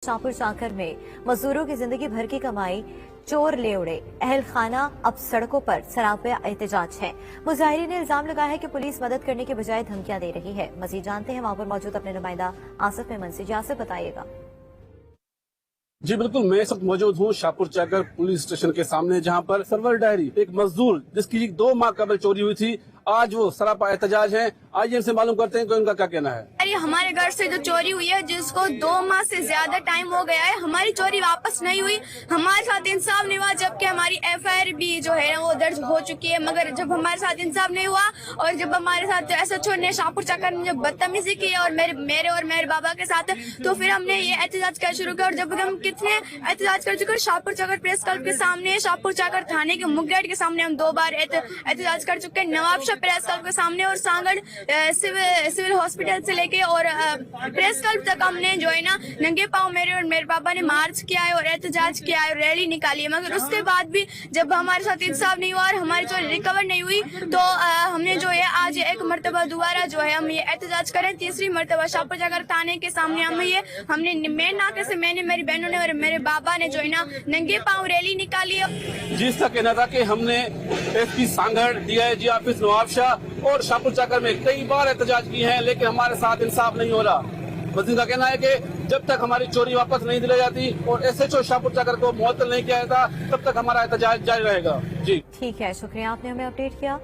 शाहपुर चाकर में मजदूरों की जिंदगी भर की कमाई चोर ले उड़े। अहल खाना अब सड़कों पर सरापा एहतजाज है। मुजाहिरीन ने इल्जाम लगाया है कि पुलिस मदद करने के बजाय धमकियां दे रही है। मजीद जानते हैं वहां पर मौजूद अपने नुमाइंदा आसिफ मेमन से। आसिफ बताइएगा। जी बिल्कुल, मैं इस वक्त मौजूद हूँ शाहपुर चाकर पुलिस स्टेशन के सामने, जहाँ पर सरवर डायरी एक मजदूर जिसकी 2 माह कबल चोरी हुई थी, आज वो सरापा एहतजाज है। आइए इनसे मालूम करते हैं कि उनका क्या कहना है। अरे हमारे घर से जो चोरी हुई है, जिसको 2 माह से ज्यादा टाइम हो गया है, हमारी चोरी वापस नहीं हुई। हमारे साथ इंसाफ नहीं हुआ, जबकि हमारी FIR भी जो है वो दर्ज हो चुकी है। मगर जब हमारे साथ इंसाफ नहीं हुआ और जब हमारे साथ SHO ने शाहपुर चाकर ने जब बदतमीजी की और मेरे बाबा के साथ, तो फिर हमने ये एहतजाज करना शुरू किया। और जब हम कितने एहतजाज कर चुके, शाहपुर चाकर प्रेस क्लब के सामने, शाहपुर चाकर थाने के मुख्य गेट के सामने हम 2 बार एहतजाज कर चुके हैं। नवाबशाह प्रेस क्लब के सामने और सांगड़ सिविल हॉस्पिटल से लेके और प्रेस क्लब तक हमने जो है ना नंगे पाँव मेरे और मेरे पापा ने मार्च किया है और एहतजाज किया है और रैली निकाली है। मगर उसके बाद भी जब हमारे साथ इंसाफ नहीं हुआ और हमारी चोरी रिकवर नहीं हुई, तो हमने जो है आज एक मरतबा दोबारा जो है हम ये एहतजाज करें। तीसरी मरतबा शाहपुर चाकर थाने के सामने हमने मेन नाके से मैंने, मेरी बहनों ने और मेरे बाबा ने जो है ना नंगे पाँव रैली निकाली है। जिसका कहना था कि हमने SP Sanghar, DIG office Nawabshah और शाहपुर चाकर में कई बार एहतजाज की है, लेकिन हमारे साथ इंसाफ नहीं हो रहा। मजीद का कहना है कि जब तक हमारी चोरी वापस नहीं दिलाई जाती और SHO शाहपुर चाकर को मुअत्तल नहीं किया जाता, तब तक हमारा एहतजाज जारी रहेगा। जी ठीक है, शुक्रिया, आपने हमें अपडेट किया।